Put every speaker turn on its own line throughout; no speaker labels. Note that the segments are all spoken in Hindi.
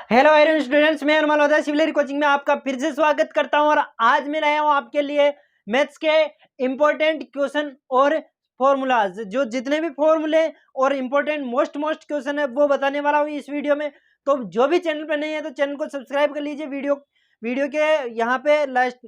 हेलो आयरन स्टूडेंट्स, मैं अनमोल मल्होत्रा सिविलरी कोचिंग में आपका फिर से स्वागत करता हूं। और आज मैं लाया हूं आपके लिए मैथ्स के इंपॉर्टेंट क्वेश्चन और फॉर्मूलाज, जो जितने भी फॉर्मूले और इंपॉर्टेंट मोस्ट क्वेश्चन है वो बताने वाला हूं इस वीडियो में। तो जो भी चैनल पर नहीं है तो चैनल को सब्सक्राइब कर लीजिए वीडियो के यहाँ पे लास्ट।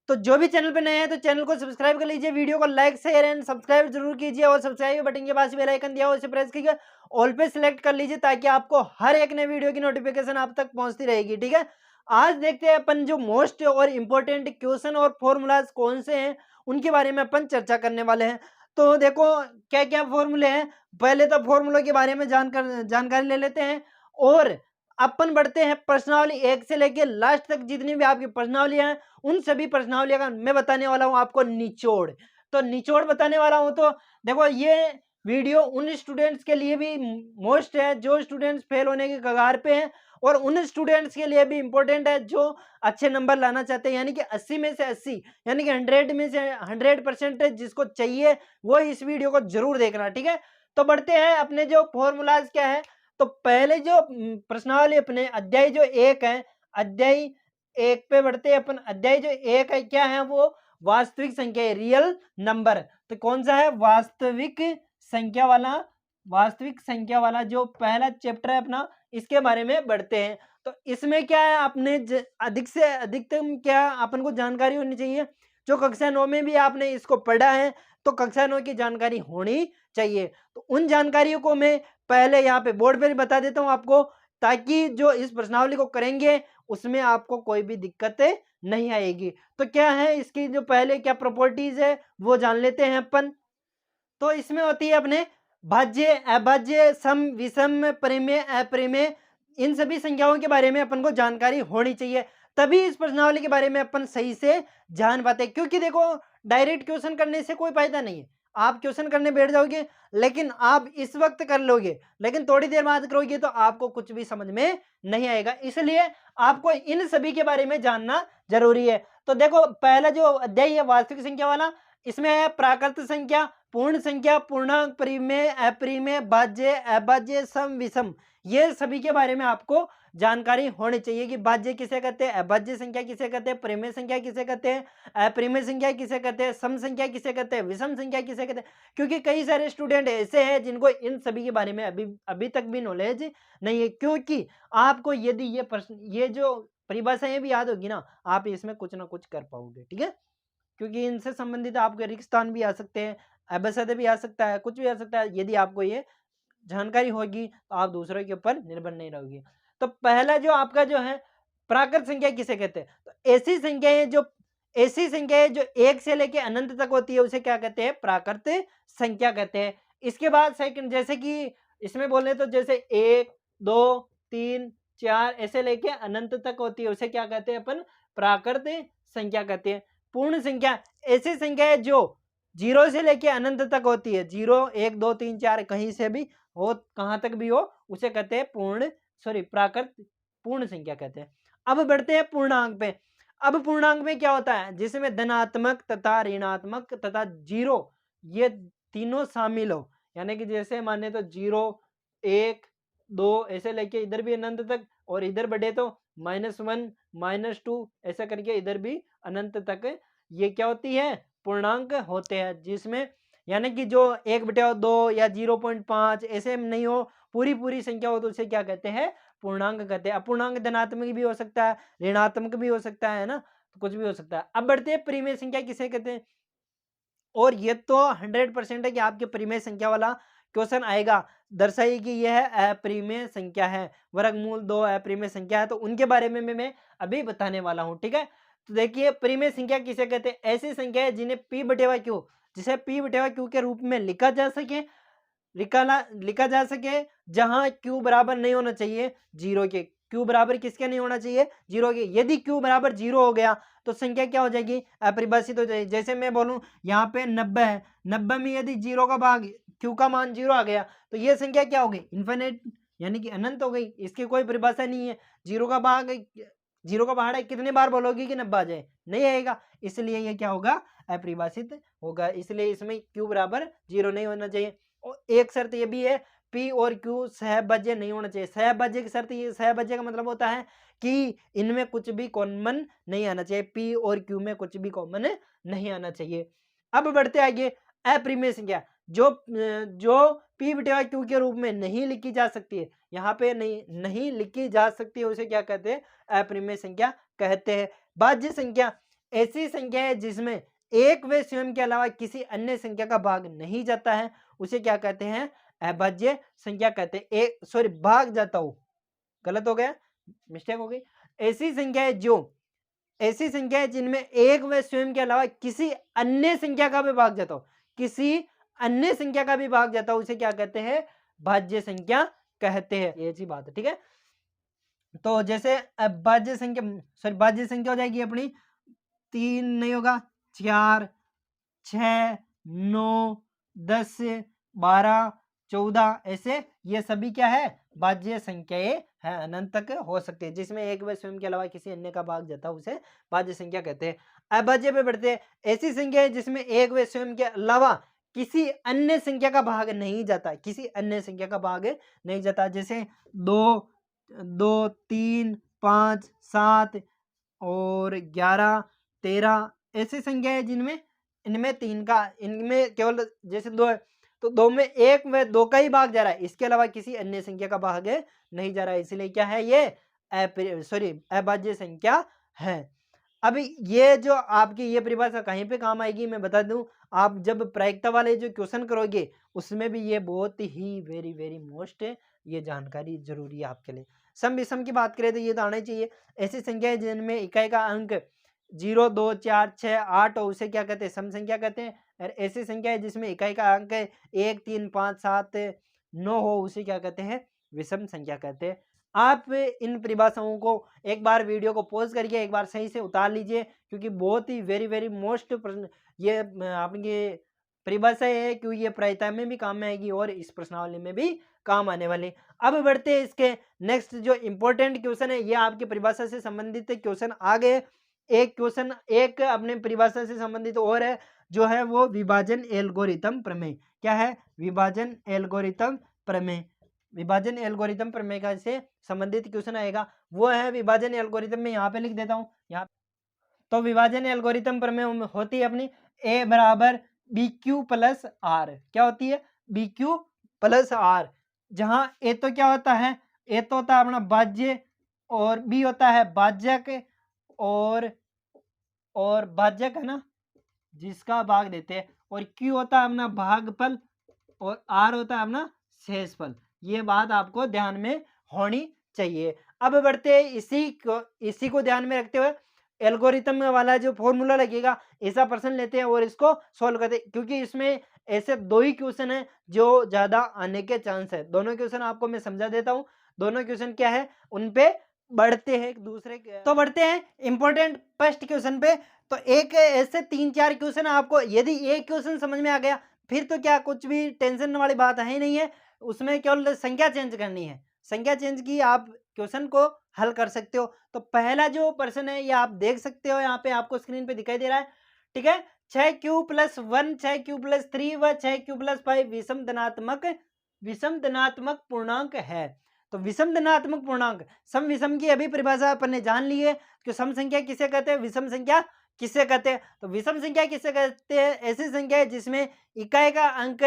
तो जो भी चैनल पे नए हैं तो चैनल को सब्सक्राइब कर लीजिए, वीडियो को लाइक शेयर एंड सब्सक्राइब जरूर कीजिए और सब्सक्राइब बटन के पास बेल आइकन दिया हो उसे प्रेस कीजिए, ऑल पे सिलेक्ट कर लीजिए ताकि आपको हर एक नए वीडियो की नोटिफिकेशन आप तक पहुंचती रहेगी। ठीक है, आज देखते हैं अपन जो मोस्ट और इम्पोर्टेंट क्वेश्चन और फॉर्मूलाज कौन से हैं उनके बारे में अपन चर्चा करने वाले हैं। तो देखो क्या क्या फॉर्मूले हैं, पहले तो फॉर्मूलों के बारे में जानकारी ले लेते हैं और अपन बढ़ते हैं प्रश्नावली 1 से लेके लास्ट तक जितनी भी आपकी प्रश्नावलियां हैं उन सभी प्रश्नावलियों का मैं बताने वाला हूं आपको निचोड़। तो निचोड़ बताने वाला हूं। तो देखो ये वीडियो उन स्टूडेंट्स के लिए भी मोस्ट है जो स्टूडेंट्स फेल होने के कगार पे हैं और उन स्टूडेंट्स के लिए भी इंपॉर्टेंट है जो अच्छे नंबर लाना चाहते हैं, यानी कि 80 में से 80, यानी कि 100 में से 100% जिसको चाहिए वो इस वीडियो को जरूर देखना। ठीक है, तो बढ़ते हैं अपने जो फॉर्मूलाज क्या है। तो पहले जो प्रश्नावली अपने अध्याय जो 1 है, अध्याय 1 पे बढ़ते हैं अपन। अध्याय जो 1 है क्या है, वो वास्तविक संख्या है, रियल नंबर। तो कौन सा है, वास्तविक संख्या वाला जो पहला चैप्टर है अपना, इसके बारे में बढ़ते हैं। तो इसमें क्या है, आपने अधिक से अधिकतम क्या अपन को जानकारी होनी चाहिए, जो कक्षा 9 में भी आपने इसको पढ़ा है तो कक्षा 9 की जानकारी होनी चाहिए। तो उन जानकारियों को मैं पहले यहाँ पे बोर्ड पर बता देता हूँ आपको, ताकि जो इस प्रश्नावली को करेंगे उसमें आपको कोई भी दिक्कत नहीं आएगी। तो क्या है इसकी जो पहले क्या प्रॉपर्टीज है वो जान लेते हैं अपन। तो इसमें होती है अपने भाज्य, अभाज्य, सम, विषम, परिमेय, अपरिमेय, इन सभी संख्याओं के बारे में अपन को जानकारी होनी चाहिए, तभी इस प्रश्नावली के बारे में अपन सही से जान पाते। क्योंकि देखो डायरेक्ट क्वेश्चन करने से कोई फायदा नहीं है, आप क्वेश्चन करने बैठ जाओगे लेकिन आप इस वक्त कर लोगे लेकिन थोड़ी देर बाद करोगे तो आपको कुछ भी समझ में नहीं आएगा, इसलिए आपको इन सभी के बारे में जानना जरूरी है। तो देखो पहला जो अध्याय है वास्तविक संख्या वाला, इसमें है प्राकृत संख्या, पूर्ण संख्या, पूर्णांक, परिमेय, अपरिमेय, भाज्य, अभाज्य, सम, विषम, ये सभी के बारे में आपको जानकारी होनी चाहिए कि भाज्य किसे कहते हैं, अभाज्य संख्या किसे कहते हैं, परिमेय संख्या किसे कहते हैं, अपरिमेय संख्या किसे कहते हैं, सम संख्या किसे कहते हैं, विषम संख्या किसे कहते हैं। क्योंकि कई सारे स्टूडेंट ऐसे हैं जिनको इन सभी के बारे में अभी तक भी नॉलेज नहीं है। क्योंकि आपको यदि ये प्रश्न, ये जो परिभाषाएं भी याद होगी ना, आप इसमें कुछ ना कुछ कर पाओगे। ठीक है, क्योंकि इनसे संबंधित आपके रिक्तस्थान भी आ सकते हैं, अबसद भी आ सकता है, कुछ भी आ सकता है। यदि आपको ये जानकारी होगी तो आप दूसरों के ऊपर निर्भर नहीं रहोगे। तो पहला जो आपका जो है प्राकृत संख्या किसे कहते हैं, तो ऐसी संख्याएं जो 1 से लेके अनंत तक होती है उसे क्या कहते हैं, प्राकृत संख्या कहते हैं। इसके बाद सेकंड, जैसे कि इसमें बोले तो जैसे 1 2 3 4 ऐसे लेके अनंत तक होती है उसे क्या कहते हैं अपन, प्राकृत संख्या कहते हैं। पूर्ण संख्या ऐसी संख्या है जो 0 से लेके अनंत तक होती है, 0 1 2 3 4 कहीं से भी हो, कहां तक भी हो, उसे कहते हैं प्राकृत पूर्ण संख्या कहते हैं। अब बढ़ते हैं पूर्णांक पे। अब पूर्णांक में क्या होता है, जिसमें धनात्मक तथा ऋणात्मक तथा जीरो ये तीनों शामिल हो, यानी कि जैसे माने तो 0 1 2 ऐसे लेके इधर भी अनंत तक, और इधर बढ़े तो -1 -2 ऐसा करके इधर भी अनंत तक, ये क्या होती है, पूर्णांक होते हैं। जिसमें यानी कि जो 1/2 या 0.5 ऐसे नहीं हो, पूरी संख्या हो तो उसे क्या कहते हैं, पूर्णांक कहते हैं। अपूर्णांक धनात्मक भी हो सकता है, ऋणात्मक भी हो सकता है ना, तो कुछ भी हो सकता है। अब बढ़ते हैं परिमेय संख्या किसे कहते हैं, और ये तो 100% है कि आपके परिमेय संख्या वाला क्वेश्चन आएगा। दर्शाइए कि यह अपरिमेय संख्या है, वर्गमूल 2 अपरिमेय संख्या है, तो उनके बारे में मैं अभी बताने वाला हूं। ठीक है, तो देखिए परिमेय संख्या किसे कहते हैं, ऐसी संख्या है जिन्हें p/q, जिसे p/q के रूप में लिखा जा सके जहां q बराबर नहीं होना चाहिए 0 के। q बराबर किसके नहीं होना चाहिए, 0 के। यदि q बराबर 0 हो गया तो संख्या क्या हो जाएगी, अपरिभाषित हो जाएगी। जैसे मैं बोलूं यहाँ पे 90 है, 90 में यदि 0 का भाग q का मान 0 आ गया तो ये संख्या क्या हो गई, इन्फिनिट, यानी कि अनंत हो गई। इसकी कोई परिभाषा नहीं है। 0 का भाग कितने बार बोलोगे कि 90 आ जाए, नहीं आएगा, इसलिए ये क्या होगा, अपरिभाषित होगा। इसलिए इसमें q बराबर 0 नहीं होना चाहिए। और एक शर्त ये भी है, P और Q सहभाज्य नहीं होना चाहिए। सहभाज्य की शर्त ये, सहभाज्य का मतलब होता है कि इनमें कुछ भी कॉमन नहीं आना चाहिए, P और Q में कुछ भी कॉमन नहीं आना चाहिए। अब बढ़ते आगे, अपरिमेय संख्या जो P बटा Q के रूप में नहीं लिखी जा सकती है, यहाँ पे नहीं लिखी जा सकती है, उसे क्या कहते हैं? अपरिमेय संख्या कहते हैं। भाज्य संख्या ऐसी संख्या है जिसमें एक व स्वयं के अलावा किसी अन्य संख्या का भाग नहीं जाता है, उसे क्या कहते हैं? अभाज्य संख्या कहते हैं। भाग जाता हूं, गलत हो गया, मिस्टेक हो गई। ऐसी संख्या है जिनमें एक व स्वयं के अलावा किसी अन्य संख्या का भी भाग जाता हो, किसी अन्य संख्या का भी भाग जाता हो, उसे क्या कहते हैं? भाज्य संख्या कहते हैं। ये अच्छी बात है, ठीक है। तो जैसे भाज्य संख्या हो जाएगी अपनी 3 नहीं होगा, 4, 6, 9, 10, 12, 14, ऐसे ये सभी क्या है? भाज्य संख्याएं है, अनंत तक हो सकती है, जिसमें एक व स्वयं के अलावा किसी अन्य का भाग जाता है, उसे भाज्य संख्या कहते हैं। अभाज्य पे बढ़ते हैं, ऐसी संख्या है जिसमें एक व स्वयं के अलावा किसी अन्य संख्या का भाग नहीं जाता, किसी अन्य संख्या का भाग नहीं जाता, जैसे 2, 2, 3, 5, 7 और 11, 13 ऐसी संख्या है जिनमें इनमें केवल जैसे 2 है तो 2 में 1 व 2 का ही भाग जा रहा है, इसके अलावा किसी अन्य संख्या का भाग नहीं जा रहा है, इसलिए क्या है? ये अभाज्य संख्या है। अभी ये जो आपकी ये परिभाषा कहीं पे काम आएगी मैं बता दूं, आप जब प्रायिकता वाले जो क्वेश्चन करोगे उसमें भी ये बहुत ही वेरी मोस्ट ये जानकारी जरूरी है आपके लिए। सम विषम की बात करें तो ये तो आना ही चाहिए। ऐसी संख्या है जिनमें इकाई का अंक 0, 2, 4, 6, 8 हो, उसे क्या कहते हैं? सम संख्या कहते हैं। और ऐसी संख्या है जिसमें इकाई का अंक 1, 3, 5, 7, 9 हो, उसे क्या कहते हैं? विषम संख्या कहते हैं। आप इन परिभाषाओं को एक बार वीडियो को पॉज करके एक बार सही से उतार लीजिए, क्योंकि बहुत ही वेरी मोस्ट प्रश्न ये आपकी परिभाषा है, क्योंकि ये प्रायिकता में भी काम में आएगी और इस प्रश्नावली में भी काम आने वाली। अब बढ़ते हैं इसके नेक्स्ट जो इंपॉर्टेंट क्वेश्चन है, ये आपकी परिभाषा से संबंधित क्वेश्चन आ गए। एक क्वेश्चन एक अपने परिभाषा से संबंधित और है, जो है वो विभाजन एल्गोरिथम प्रमेय। क्या है? विभाजन एल्गोरिथम प्रमेय। विभाजन एल्गोरिथम प्रमेय का से संबंधित क्वेश्चन आएगा, वो है विभाजन एल्गोरिथम में यहाँ पे लिख देता हूँ यहाँ। तो विभाजन एल्गोरिथम प्रमेय होती है अपनी ए बराबर बी क्यू प्लस आर। क्या होती है? बी क्यू प्लस आर, जहां ए तो क्या होता है? ए तो होता है अपना भाज्य, और बी होता है भाजक, और भाजक है ना, जिसका भाग देते हैं, और क्यू होता है अपना भागफल, और आर होता है अपना शेषफल। ये बात आपको ध्यान में होनी चाहिए। अब बढ़ते हैं इसी को ध्यान में रखते हुए एल्गोरिथम वाला जो फॉर्मूला लगेगा, ऐसा प्रश्न लेते हैं और इसको सॉल्व करते हैं, क्योंकि इसमें ऐसे 2 ही क्वेश्चन है जो ज्यादा आने के चांस है। दोनों क्वेश्चन आपको मैं समझा देता हूँ। दोनों क्वेश्चन क्या है, उन पे बढ़ते हैं एक दूसरे के। तो बढ़ते हैं इंपॉर्टेंट फर्स्ट क्वेश्चन पे। तो एक ऐसे 3-4 क्वेश्चन आपको, यदि एक क्वेश्चन समझ में आ गया फिर तो क्या कुछ भी टेंशन वाली बात है ही नहीं है, उसमें केवल संख्या चेंज करनी है। संख्या चेंज की आप क्वेश्चन को हल कर सकते हो। तो पहला जो प्रश्न है ये आप देख सकते हो, यहाँ पे आपको स्क्रीन पे दिखाई दे रहा है, ठीक है। 6q + 1, 6q + 3 व 6q + 5 विषम धनात्मक पूर्णांक है। तो विषम धनात्मक पूर्णांक, सम विषम की अभी परिभाषा अपन ने जान ली है कि सम संख्या किसे कहते हैं, विषम संख्या किसे कहते हैं। तो विषम संख्या किसे कहते हैं? ऐसी संख्या है जिसमें इकाई का अंक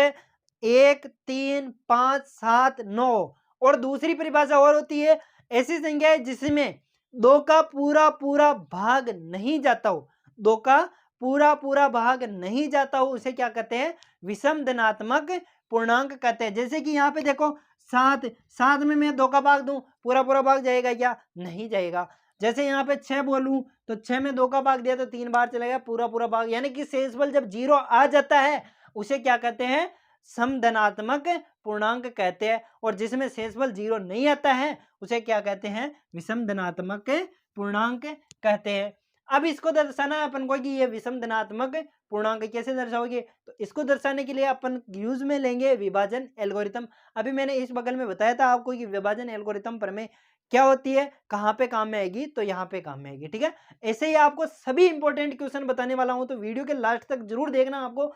1, 3, 5, 7, 9, और दूसरी परिभाषा और होती है, ऐसी संख्या है जिसमें 2 का पूरा भाग नहीं जाता हो, 2 का पूरा भाग नहीं जाता हो, उसे क्या कहते हैं? विषम धनात्मक पूर्णांक कहते हैं। जैसे कि यहाँ पे देखो 7 में मैं 2 का भाग दूं, पूरा भाग जाएगा क्या? नहीं जाएगा। जैसे यहाँ पे 6 बोलूं तो 6 में 2 का भाग दिया तो 3 बार चलेगा, पूरा भाग, यानी कि शेषफल जब 0 आ जाता है उसे क्या कहते हैं? समधनात्मक पूर्णांक कहते हैं। और जिसमें शेषफल 0 नहीं आता है उसे क्या कहते हैं? विषम धनात्मक पूर्णांक कहते हैं। अब इसको दर्शाना है अपन को कि ये विषम धनात्मक पूर्णांक कैसे दर्शाओगे, तो इसको दर्शाने के लिए अपन यूज में लेंगे विभाजन एल्गोरिथम। अभी मैंने इस बगल में बताया था आपको कि विभाजन एल्गोरिथम प्रमेय क्या होती है, कहाँ पे काम में आएगी, तो यहाँ पे काम में आएगी, ठीक है। ऐसे ही आपको सभी इंपॉर्टेंट क्वेश्चन बताने वाला हूं, तो वीडियो के लास्ट तक जरूर देखना, आपको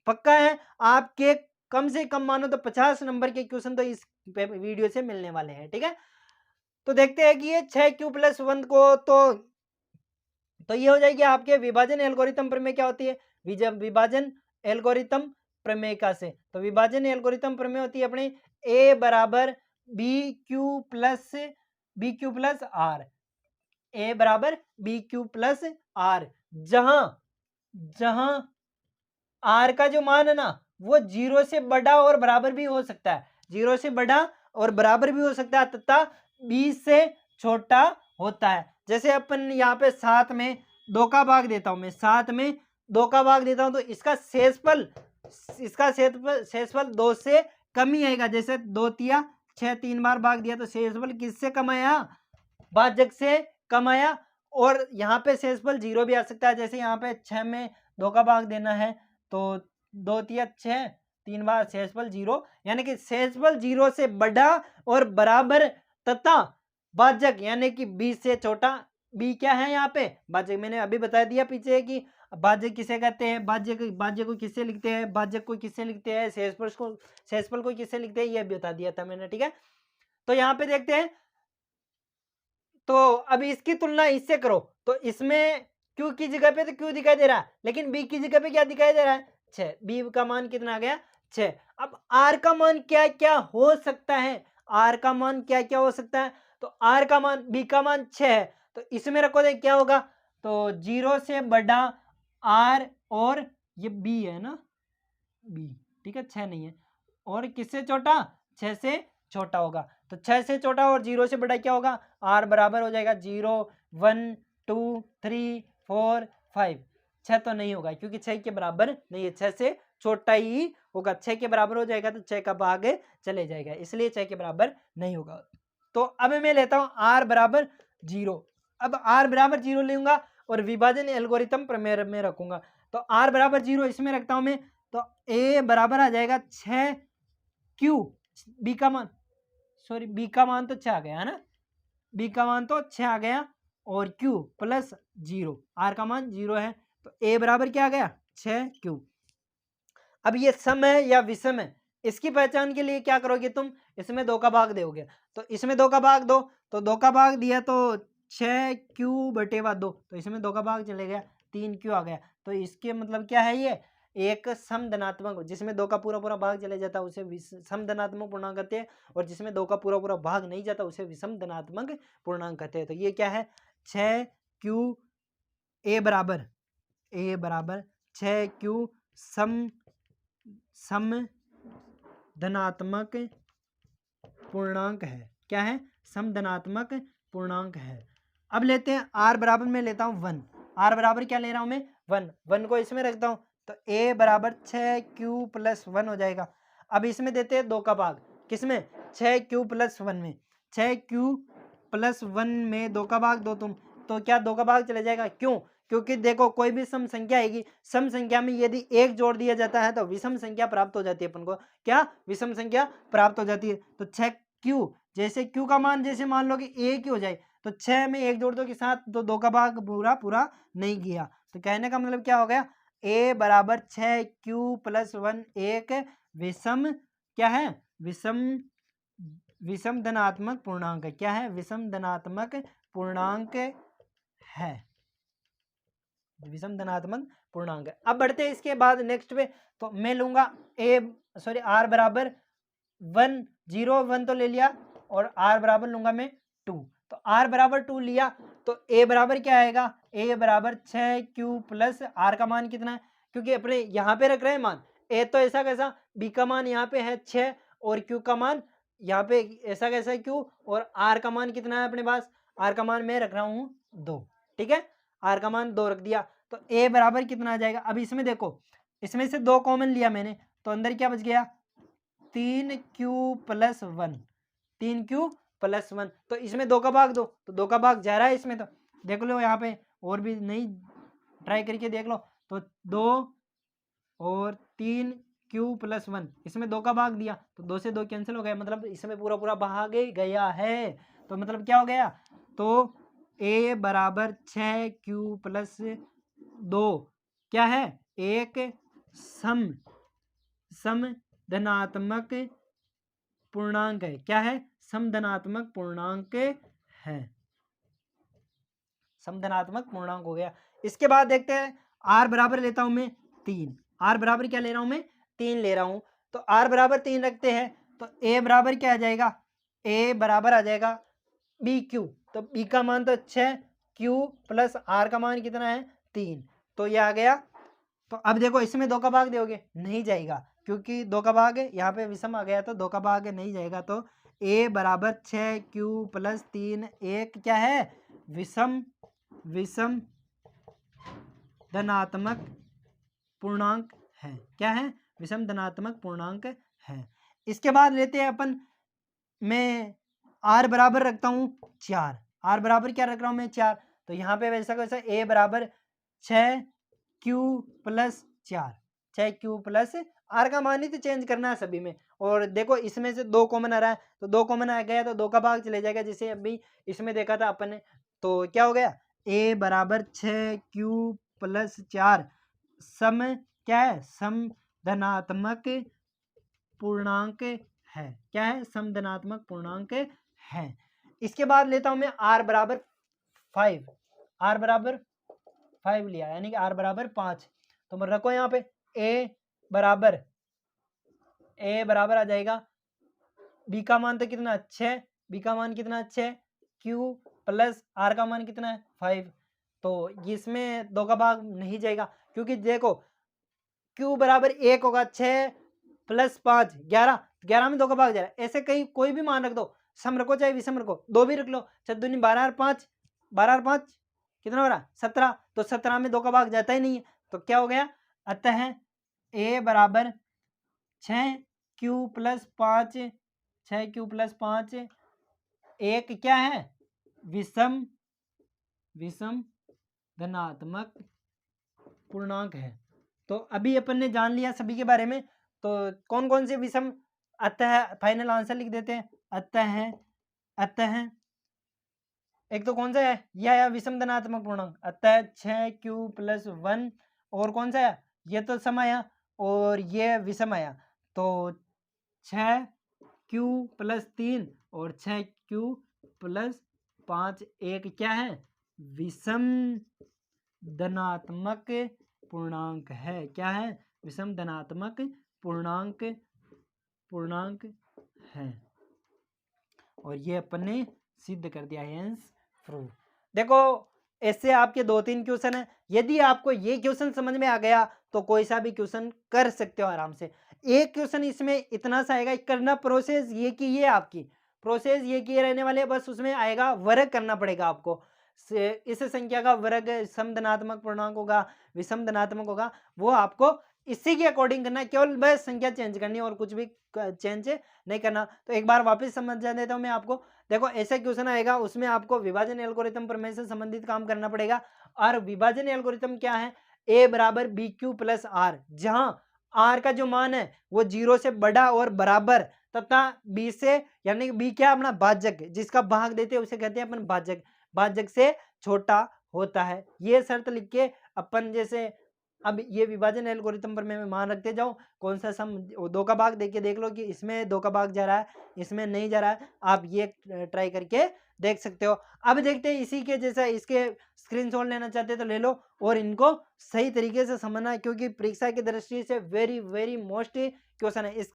पक्का है आपके कम से कम मानो तो 50 नंबर के क्वेश्चन तो इस वीडियो से मिलने वाले हैं। ठीक है, तो देखते हैं कि ये 6q+1 को तो ये हो जाएगी आपके विभाजन एल्गोरिथम प्रमेय क्या होती है, विभाजन एल्गोरिथम प्रमेय से। तो विभाजन एल्गोरिथम प्रमेय होती है अपने a बराबर bq+r, a बराबर bq+r, जहां r का जो मान है ना वो 0 से बड़ा और बराबर भी हो सकता है, 0 से बड़ा और बराबर भी हो सकता है तथा b से छोटा होता है। जैसे अपन यहाँ पे 7 में 2 का भाग देता हूं, मैं 7 में 2 का भाग देता हूं तो इसका शेषफल 2 से कम ही आएगा। जैसे 2 तिया 6, 3 बार भाग दिया तो शेषफल किससे कम आया, भाजक से कम आया। और यहाँ पे शेषफल 0 भी आ सकता है। जैसे यहाँ पे 6 में 2 का भाग देना है तो 2 तिया 6, 3 बार शेषफल 0, यानी कि शेषफल 0 से बड़ा और बराबर तथा भाजक यानी कि b से छोटा। b क्या है यहाँ पे, भाजक। मैंने अभी बता दिया पीछे कि भाजक किसे कहते हैं, भाज्य को किससे लिखते हैं, भाजक को किससे लिखते हैं, शेषफल को किससे लिखते हैं, ये भी बता दिया था मैंने। ठीक है, तो यहाँ पे देखते हैं। तो अब इसकी तुलना इससे करो तो इसमें q की जगह पे तो q दिखाई दे रहा है, लेकिन b की जगह पे क्या दिखाई दे रहा है, 6। b का मान कितना आ गया, 6। अब r का मान क्या क्या हो सकता है, r का मान क्या क्या हो सकता है, तो r का मान, b का मान 6 है तो इसमें रखो तो क्या होगा, तो 0 से बड़ा r और ये b है ना, b, ठीक है, 6 नहीं है, और किससे छोटा, 6 से छोटा होगा। तो 6 से छोटा और 0 से बड़ा क्या होगा, r बराबर हो जाएगा 0, 1, 2, 3, 4, 5। 6 तो नहीं होगा क्योंकि 6 के बराबर नहीं है, 6 से छोटा ही होगा। 6 के बराबर हो जाएगा तो 6 का भाग चले जाएगा, इसलिए 6 के बराबर नहीं होगा। तो अब मैं लेता हूं r बराबर 0। अब r बराबर 0 लूंगा और विभाजन एल्गोरिथम प्रमेय में रखूंगा। तो r बराबर 0 इसमें रखता हूं मैं, तो a बराबर आ जाएगा 6q, b का मान, सॉरी b का मान तो 6 आ गया है ना, b का मान तो 6 आ गया और q प्लस 0, r का मान 0 है तो a बराबर क्या आ गया, 6q। अब ये सम है या विषम है, इसकी पहचान के लिए क्या करोगे तुम, इसमें 2 का भाग दोगे। तो इसमें 2 का भाग दो, तो 2 का भाग दिया तो 6q/2, तो इसमें 2 का भाग चले गया, 3q आ गया। तो इसके मतलब क्या है, ये एक सम धनात्मक, जिसमें 2 का पूरा भाग चले जाता है उसे सम धनात्मक पूर्णांक कहते हैं, और जिसमें 2 का पूरा भाग नहीं जाता उसे विषम धनात्मक पूर्णांक कहते हैं। तो ये क्या है, 6q, a बराबर 6q सम धनात्मक पूर्णांक है। क्या है, सम धनात्मक पूर्णांक है। अब लेते हैं r बराबर, मैं लेता हूं 1, r बराबर क्या ले रहा हूं मैं, 1 को इसमें रखता हूं तो a बराबर 6q+1 हो जाएगा। अब इसमें देते हैं 2 का भाग, किसमें, 6q+1 में, 6q+1 में 2 का भाग दो तुम, तो क्या 2 का भाग चले जाएगा, क्यों, क्योंकि देखो कोई भी सम संख्या आएगी, सम संख्या में यदि 1 जोड़ दिया जाता है तो विषम संख्या प्राप्त हो जाती है अपन को, क्या, विषम संख्या प्राप्त हो जाती है। तो 6q, जैसे q का मान जैसे मान लो कि 1 ही हो जाए तो 6 में 1 जोड़ दो के साथ, तो 2 का भाग पूरा नहीं गया। तो कहने का मतलब क्या हो गया, a बराबर 6q+1 एक विषम, क्या है, विषम धनात्मक पूर्णांक है। क्या है, विषम धनात्मक पूर्णांक है, विषम धनात्मक पूर्णांक है। अब बढ़ते हैं इसके बाद नेक्स्ट पे, तो मैं लूंगा r बराबर 1, 0, 1 तो ले लिया और r बराबर लूंगा मैं 2। तो r बराबर 2 लिया तो a बराबर क्या आएगा, a बराबर 6q+ r का मान कितना है, क्योंकि अपने यहाँ पे रख रहे हैं मान, a तो ऐसा कैसा, b का मान यहाँ पे है 6 और q का मान यहाँ पे ऐसा कैसा q, और r का मान कितना है अपने पास, r का मान मैं रख रहा हूँ 2। ठीक है, r का मान 2 रख दिया तो a बराबर कितना आ जाएगा। अब इसमें देखो, इसमें से 2 कॉमन लिया मैंने तो अंदर क्या बच गया, 3q+1, 3q+1। तो इसमें 2 का भाग दो, तो 2 का भाग जा रहा है इसमें, तो देख लो यहाँ पे और भी नहीं ट्राई करके देख लो, तो 2 और 3q+1, इसमें 2 का भाग दिया तो 2 से 2 कैंसिल हो गया, मतलब इसमें पूरा भाग गया है। तो मतलब क्या हो गया, तो a बराबर 6q+2 क्या है, एक सम धनात्मक पूर्णांक है। क्या है? समधनात्मक पूर्णांक है। समधनात्मक पूर्णांक हो गया। इसके बाद देखते हैं r बराबर लेता हूं मैं 3। r बराबर क्या ले रहा हूं मैं? 3 ले रहा हूं। तो r बराबर 3 रखते हैं तो a बराबर क्या आ जाएगा? a बराबर आ जाएगा BQ। तो b का मान तो 6, q प्लस r का मान कितना है? 3। तो ये आ गया। तो अब देखो इसमें 2 का भाग दोगे? नहीं जाएगा, क्योंकि 2 का भाग है, यहाँ पे विषम आ गया तो 2 का भाग नहीं जाएगा। तो a बराबर 6q प्लस 3 एक क्या है? विषम धनात्मक पूर्णांक है। क्या है? विषम धनात्मक पूर्णांक है। इसके बाद लेते हैं अपन, मैं r बराबर रखता हूं 4। r बराबर क्या रख रहा हूं मैं? 4। तो यहाँ पे वैसा वैसा a बराबर 6q plus 4, 6q plus r का मान ही तो चेंज करना है सभी में। और देखो इसमें से 2 कॉमन आ रहा है तो 2 कॉमन आ गया तो 2 का भाग चले जाएगा, जैसे अभी इसमें देखा था अपन ने। तो क्या हो गया? a बराबर 6q प्लस 4 सम क्या है? सम धनात्मक पूर्णांक है। क्या है? सम धनात्मक पूर्णांक है। इसके बाद लेता हूं मैं r बराबर 5। r बराबर 5 लिया, यानी कि r बराबर 5। तो मैं रखो यहाँ पे a बराबर आ जाएगा, b का मान तो कितना? 6, b का मान कितना? 6, q प्लस r का मान कितना है? 5। तो इसमें 2 का भाग नहीं जाएगा, क्योंकि देखो q बराबर 1 होगा, 6 प्लस 5 11, 11 में 2 का भाग जा रहा है। ऐसे कहीं कोई भी मान रख दो, सम रखो चाहे विषम रखो, 2 भी रख लो। 4 दूनी 12 और 5, 12 और 5 कितना हो रहा? 17। तो 17 में 2 का भाग जाता ही नहीं है। तो क्या हो गया? अतः a बराबर 6q प्लस 5, 6q प्लस 5 एक क्या है? विषम धनात्मक पूर्णांक है। तो अभी अपन ने जान लिया सभी के बारे में। तो कौन कौन से विषम, अतः फाइनल आंसर लिख देते हैं। अतः एक तो कौन सा है? यह आया विषम धनात्मक पूर्णांक, अतः 6q प्लस 1। और कौन सा है? ये तो सम आया और ये विषम आया। तो 6q प्लस 3 और 6q प्लस 5 एक क्या है? विषम धनात्मक पूर्णांक है। क्या है? विषम धनात्मक पूर्णांक है। और ये अपन ने सिद्ध कर दिया है, प्रूव। देखो ऐसे आपके 2-3 क्वेश्चन है। यदि आपको ये क्वेश्चन समझ में आ गया तो कोई सा भी क्वेश्चन कर सकते हो आराम से। एक क्वेश्चन इसमें इतना सा आएगा, करना प्रोसेस ये की ये आपकी प्रोसेस ये किए रहने वाले, बस उसमें आएगा वर्ग करना पड़ेगा आपको। इस संख्या का वर्ग सम धनात्मक पूर्णांक होगा, विषम धनात्मक होगा, वो आपको इसी के अकॉर्डिंग करना है। केवल बस संख्या चेंज करनी है और कुछ भी चेंज नहीं करना। तो एक बार वापस समझा देता हूं मैं आपको। देखो ऐसा क्वेश्चन आएगा, उसमें आपको विभाजन एल्गोरिथम प्रमेय से संबंधित काम करना पड़ेगा। और विभाजन एल्गोरिथम क्या है? a बराबर BQ प्लस r, जहां r का जो मान है वो 0 से बड़ा और बराबर तथा b से, यानी कि b क्या अपना भाजक, जिसका भाग देते हैं उसे कहते हैं अपन भाजक से छोटा होता है। ये शर्त लिख के अपन, जैसे अब ये विभाजन एल्गोरिथम पर मैं मान रखते जाओ, कौन सा सम 2 का भाग देख लो कि इसमें 2 का भाग जा रहा है, इसमें नहीं जा रहा है। आप ये ट्राई करके देख सकते हो। अब देखते हैं इसी के जैसा, इसके स्क्रीनशॉट लेना चाहते तो ले लो और इनको सही तरीके से समझना, क्योंकि परीक्षा की दृष्टि से वेरी वेरी मोस्ट क्वेश्चन है।